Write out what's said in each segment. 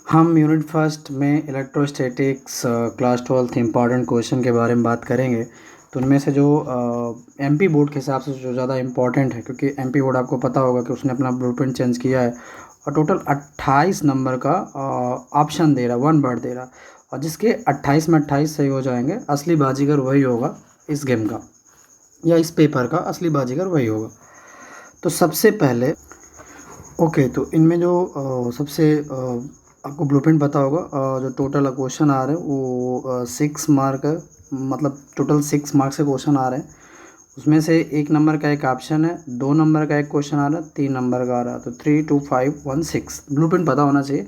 हम unit first में electrostatics class 12th important question के बारे में बात करेंगे। तो उनमें से जो एमपी बोर्ड के हिसाब से जो ज़्यादा इम्पॉर्टेंट है, क्योंकि एमपी बोर्ड आपको पता होगा कि उसने अपना ब्लूप्रिंट चेंज किया है और टोटल 28 नंबर का ऑप्शन दे रहा है, वन वर्ड दे रहा, और जिसके 28 में 28 सही हो जाएंगे, असली बाजीगर वही होगा इस गेम का या इस पेपर का असली बाजीगर वही होगा। तो सबसे पहले ओके, तो इनमें जो सबसे आपको ब्लूप्रिंट पता होगा, जो टोटल क्वेश्चन आ रहे हैं वो 6 मार्क है, मतलब टोटल 6 मार्क्स के क्वेश्चन आ रहे हैं। उसमें से 1 नंबर का एक ऑप्शन है, 2 नंबर का एक क्वेश्चन आ रहा है, 3 नंबर का आ रहा है। तो 3 2 5 1 6 ब्लूप्रिंट पता होना चाहिए।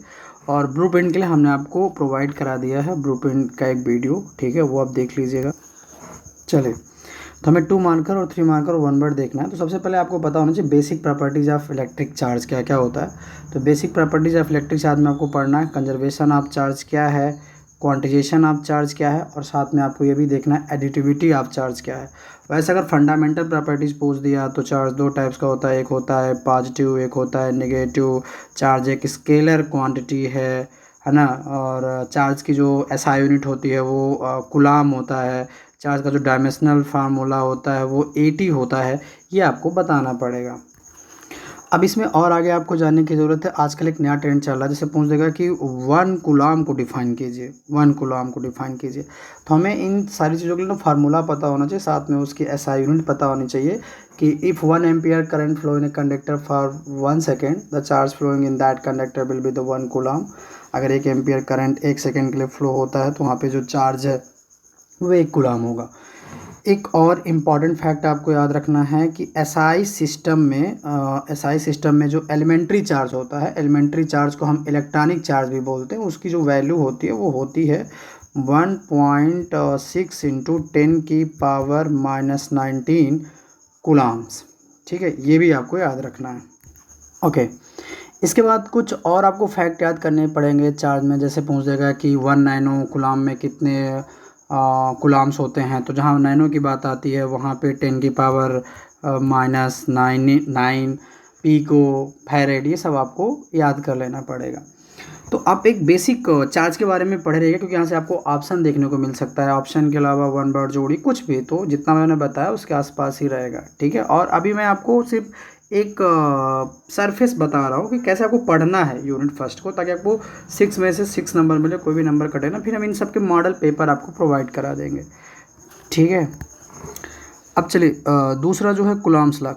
और ब्लूप्रिंट के लिए हमने आपको प्रोवाइड करा दिया है ब्लूप्रिंट का एक वीडियो, ठीक है, वो आप देख लीजिएगा। चलिए, तो हमें 2 मार्कर और 3 मार्कर और 1 वर्ड देखना है। तो सबसे पहले आपको पता होना चाहिए basic properties of electric charge क्या क्या होता है। तो basic properties of electric charge में आपको पढ़ना है कंजर्वेशन ऑफ चार्ज क्या है, क्वांटिजेशन ऑफ चार्ज क्या है, और साथ में आपको ये भी देखना है एडिटिविटी ऑफ चार्ज क्या है। वैसे अगर फंडामेंटल प्रॉपर्टीज पूछ दिया तो चार्ज दो टाइप्स का होता है, एक होता है पॉजिटिव, एक होता है नेगेटिव। चार्ज एक स्केलर क्वांटिटी है ना। और चार्ज की जो एसआई यूनिट होती है वो कूलाम होता है। चार्ज का जो डायमेंशनल फार्मूला होता है वो 80 होता है। ये आपको बताना पड़ेगा। अब इसमें और आगे आपको जानने की ज़रूरत है, आजकल एक नया ट्रेंड चल रहा है, जैसे पूछ देगा कि 1 कूलाम को डिफाइन कीजिए, 1 कूलाम को डिफाइन कीजिए। तो हमें इन सारी चीज़ों के लिए ना फार्मूला पता होना चाहिए, साथ में उसकी एसआई यूनिट पता होनी चाहिए कि if 1 ampere current flow in a conductor for 1 second, the charge flowing in that conductor will be the 1 coulomb. अगर 1 एम्पियर करंट 1 सेकेंड के लिए फ्लो होता है तो वहाँ पे जो चार्ज है वो 1 कूलाम होगा। एक और इम्पॉर्टेंट फैक्ट आपको याद रखना है कि एसआई सिस्टम में जो एलिमेंट्री चार्ज होता है, एलिमेंट्री चार्ज को हम इलेक्ट्रॉनिक चार्ज भी बोलते हैं, उसकी जो वैल्यू होती है वो होती है 1.6 इंटू 10 की पावर -19 कूलाम्स। ठीक है, ये भी आपको याद रखना है। ओके, इसके बाद कुछ और आपको फैक्ट याद करने पड़ेंगे चार्ज में, जैसे पूछ देगा कि 1 नैनो कूलाम में कितने कूलाम्स होते हैं। तो जहाँ नैनो की बात आती है वहाँ पे 10 की पावर -9 पीको फैरेड, ये सब आपको याद कर लेना पड़ेगा। तो आप एक बेसिक चार्ज के बारे में पढ़े रहिए, क्योंकि यहाँ से आपको ऑप्शन देखने को मिल सकता है। ऑप्शन के अलावा वन वर्ड जोड़ी कुछ भी, तो जितना मैंने बताया उसके आसपास ही रहेगा, ठीक है। और अभी मैं आपको सिर्फ एक सरफेस बता रहा हूँ कि कैसे आपको पढ़ना है यूनिट फर्स्ट को, ताकि आपको 6 में से 6 नंबर मिले, कोई भी नंबर कटे ना, फिर हम इन सब के मॉडल पेपर आपको प्रोवाइड करा देंगे, ठीक है। अब चलिए, दूसरा जो है कुलाम्स लॉ।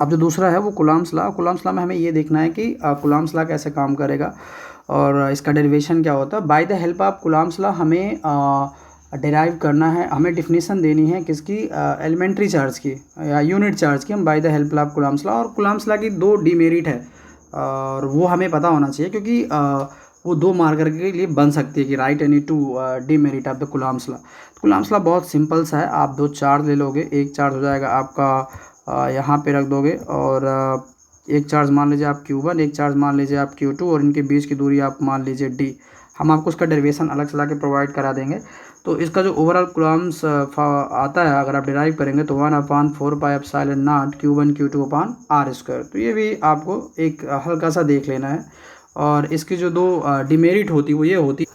अब जो दूसरा है वो कुलाम्स लॉ में हमें ये देखना है कि कुलाम्स लॉ कैसे काम करेगा और इसका डेरिवेशन क्या होता है। By the help of Coulomb's law हमें डिराइव करना है, हमें डिफिनीशन देनी है किसकी, एलिमेंट्री चार्ज की या यूनिट चार्ज की, हम by the help of Coulomb's law. और कुलाम्स लॉ की 2 डीमेरिट है और वो हमें पता होना चाहिए, क्योंकि वो 2 मार्कर के लिए बन सकती है कि right any two demerit of the Coulomb's law. Coulomb's law बहुत सिंपल सा है, आप 2 चार्ज ले लोगे, एक चार्ज हो जाएगा आपका यहाँ पे रख दोगे, और एक चार्ज मान लीजिए आप Q1, एक चार्ज मान लीजिए आप Q2, और इनके बीच की दूरी आप मान लीजिए D। हम आपको उसका डेरिवेशन अलग से ला के प्रोवाइड करा देंगे। तो इसका जो ओवरऑल कूलम्स आता है, अगर आप डिराइव करेंगे तो 1/4πε0 Q1 Q2 अपॉन R²। तो ये भी आपको एक हल्का सा देख लेना है। और इसकी जो 2 डिमेरिट होती वो ये होती,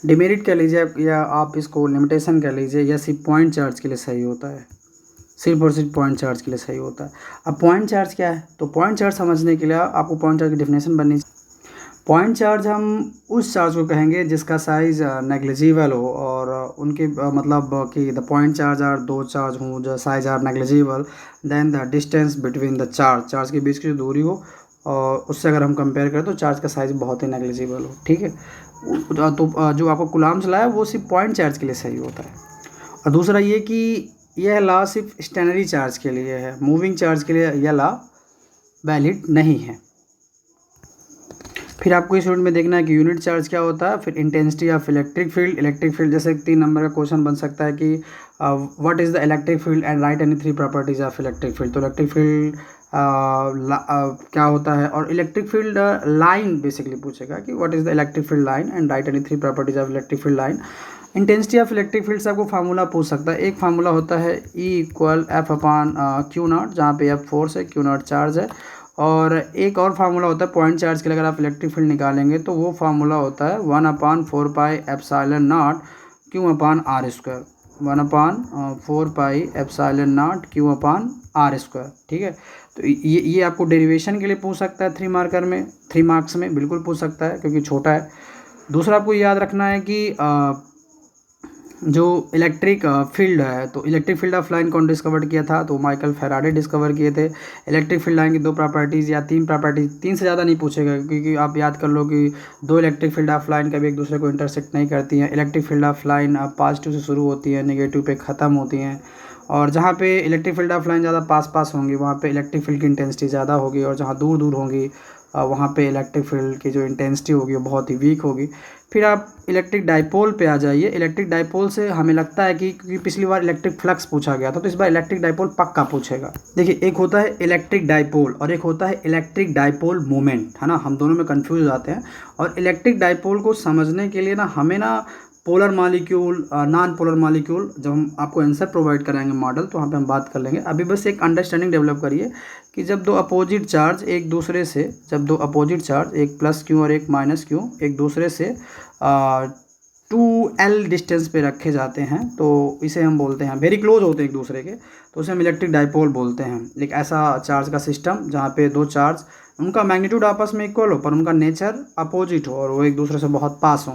डिमेरिट कह लीजिए या आप इसको लिमिटेशन कह लीजिए, या सिर्फ पॉइंट चार्ज के लिए सही होता है, सिर्फ और सिर्फ पॉइंट चार्ज के लिए सही होता है। अब पॉइंट चार्ज क्या है, तो पॉइंट चार्ज समझने के लिए आपको पॉइंट चार्ज की डेफिनेशन बननी चाहिए। पॉइंट चार्ज हम उस चार्ज को कहेंगे जिसका साइज नेग्लिजिबल हो, और उनके मतलब कि the point charge are 2 charge हों जो size are negligible, then the distance between the charge के बीच की जो दूरी हो और उससे अगर हम कंपेयर करें तो चार्ज का साइज बहुत ही नेग्लिजिबल हो, ठीक है। तो जो आपको कूलम्स लॉ है वो सिर्फ पॉइंट चार्ज के लिए सही होता है। और दूसरा ये कि यह लॉ सिर्फ स्टेशनरी चार्ज के लिए है, मूविंग चार्ज के लिए यह लॉ वैलिड नहीं है। फिर आपको इस यूनिट में देखना है कि यूनिट चार्ज क्या होता है, फिर इंटेंसिटी ऑफ इलेक्ट्रिक फील्ड, जैसे 3 नंबर का क्वेश्चन बन सकता है कि what is the electric field and right any 3 properties of electric field. तो इलेक्ट्रिक फील्ड क्या होता है, और इलेक्ट्रिक फील्ड लाइन बेसिकली पूछेगा कि what is the electric field line and right any 3 properties of electric field line. Intensity of electric field से आपको formula पूछ सकता है। एक फार्मूला होता है E = F/Q0, जहाँ पे F फोर्स है, Q0 चार्ज है, और एक और फार्मूला होता है पॉइंट चार्ज के लिए, अगर आप इलेक्ट्रिक फील्ड निकालेंगे तो वो फार्मूला होता है 1/4πε0 Q/r², 1/4πε0 Q/r²। ठीक है, तो ये आपको डेरिवेशन के लिए पूछ सकता है 3 मार्क्स में बिल्कुल पूछ सकता है क्योंकि छोटा है। दूसरा आपको याद रखना है कि जो इलेक्ट्रिक फील्ड है, तो इलेक्ट्रिक फील्ड ऑफ लाइन कौन डिस्कवर किया था, तो माइकल फैराडे डिस्कवर किए थे। इलेक्ट्रिक फील्ड लाइन की 2 प्रॉपर्टीज़ या 3 प्रॉपर्टीज, 3 से ज़्यादा नहीं पूछेगा क्योंकि आप याद कर लो कि 2 इलेक्ट्रिक फील्ड ऑफ लाइन कभी एक दूसरे को इंटरसेक्ट नहीं करती हैं। Electric field of line positive से शुरू होती है, नेगेटिव पे ख़त्म होती हैं, और जहाँ पे इलेक्ट्रिक फील्ड ऑफ लाइन ज़्यादा पास होंगी वहाँ पे इलेक्ट्रिक फील्ड की इंटेंसिटी ज़्यादा होगी, और जहाँ दूर होंगी वहाँ पे इलेक्ट्रिक फील्ड की जो इंटेंसिटी होगी वो बहुत ही वीक होगी। फिर आप इलेक्ट्रिक डाइपोल पे आ जाइए। इलेक्ट्रिक डाइपोल से हमें लगता है कि क्योंकि पिछली बार इलेक्ट्रिक फ्लक्स पूछा गया था, तो इस बार इलेक्ट्रिक डाइपोल पक्का पूछेगा। देखिए, एक होता है इलेक्ट्रिक डाइपोल और एक होता है इलेक्ट्रिक डाइपोल मोमेंट, है ना, हम दोनों में कंफ्यूज हो जाते हैं। और इलेक्ट्रिक डाइपोल को समझने के लिए ना हमें ना polar molecule, non polar molecule, जब हम आपको आंसर प्रोवाइड कराएंगे मॉडल, तो वहाँ पे हम बात कर लेंगे। अभी बस एक अंडरस्टैंडिंग डेवलप करिए कि जब दो अपोजिट चार्ज एक दूसरे से, एक प्लस क्यू और एक माइनस क्यू, एक दूसरे से 2L डिस्टेंस पे रखे जाते हैं, तो इसे हम बोलते हैं, वेरी क्लोज होते हैं एक दूसरे के, तो उसे हम इलेक्ट्रिक डाइपोल बोलते हैं। एक ऐसा चार्ज का सिस्टम जहाँ पे दो चार्ज, उनका मैग्नीट्यूड आपस में इक्वल हो पर उनका नेचर अपोजिट हो और वो एक दूसरे से बहुत पास हो,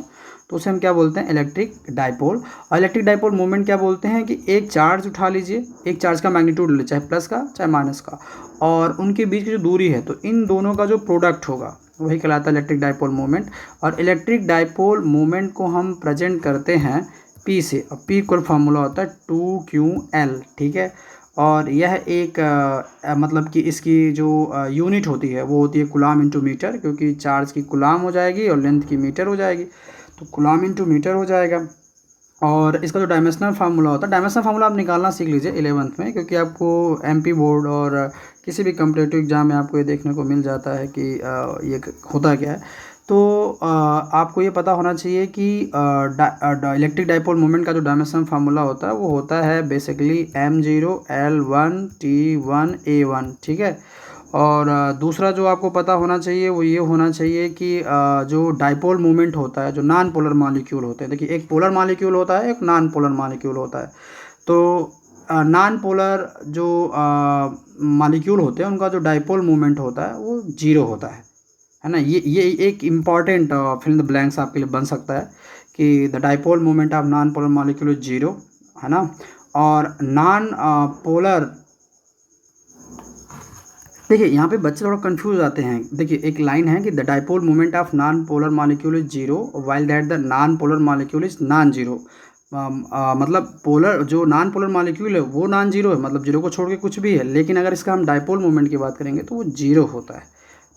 तो उसे हम क्या बोलते हैं, इलेक्ट्रिक डाइपोल। और इलेक्ट्रिक डाइपोल मोमेंट क्या बोलते हैं कि एक चार्ज उठा लीजिए, एक चार्ज का मैग्नीट्यूड ले, चाहे प्लस का चाहे माइनस का, और उनके बीच की जो दूरी है, तो इन दोनों का जो प्रोडक्ट होगा वही कहलाता है इलेक्ट्रिक डाइपोल मोमेंट। और इलेक्ट्रिक डाइपोल मोमेंट को हम प्रेजेंट करते हैं P से, और P इक्वल फार्मूला होता है 2QL। ठीक है, और यह एक मतलब कि इसकी जो यूनिट होती है वो होती है कूलाम इंटू मीटर, क्योंकि चार्ज की कूलाम हो जाएगी और लेंथ की मीटर हो जाएगी, तो कूलाम इंटू मीटर हो जाएगा। और इसका जो डायमेंशनल फार्मूला होता है, डायमेंशनल फार्मूला आप निकालना सीख लीजिए 11th में, क्योंकि आपको MP बोर्ड और किसी भी कम्पिटिटिव एग्जाम में आपको ये देखने को मिल जाता है कि ये होता क्या है। तो आपको ये पता होना चाहिए कि इलेक्ट्रिक डाइपोल मोमेंट का जो डायमेंशनल फार्मूला होता है वो होता है बेसिकली M0L1T1A1। ठीक है, और दूसरा जो आपको पता होना चाहिए वो ये होना चाहिए कि जो डाइपोल मोमेंट होता है, जो नॉन पोलर मॉलिक्यूल होते हैं, देखिए एक पोलर मॉलिक्यूल होता है, एक नॉन पोलर मॉलिक्यूल होता है, तो नॉन पोलर जो मॉलिक्यूल होते हैं उनका जो डाइपोल मोमेंट होता है वो 0 होता है ना। ये एक important fill in the blanks आपके लिए बन सकता है कि the dipole moment of non polar molecule is 0, है ना। और नॉन पोलर, देखिए यहाँ पे बच्चे थोड़ा कंफ्यूज आते हैं। देखिए एक लाइन है कि the dipole moment of non polar molecule is 0 while that the non polar molecule is non zero. मतलब पोलर, जो नॉन पोलर मॉलिक्यूल है वो नॉन जीरो है, मतलब जीरो को छोड़ के कुछ भी है, लेकिन अगर इसका हम डाइपोल मोमेंट की बात करेंगे तो वो 0 होता है।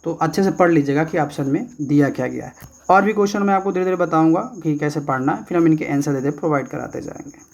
तो अच्छे से पढ़ लीजिएगा कि ऑप्शन में दिया क्या गया है। और भी क्वेश्चन मैं आपको धीरे धीरे बताऊँगा कि कैसे पढ़ना है, फिर हम इनके आंसर दे प्रोवाइड कराते जाएंगे।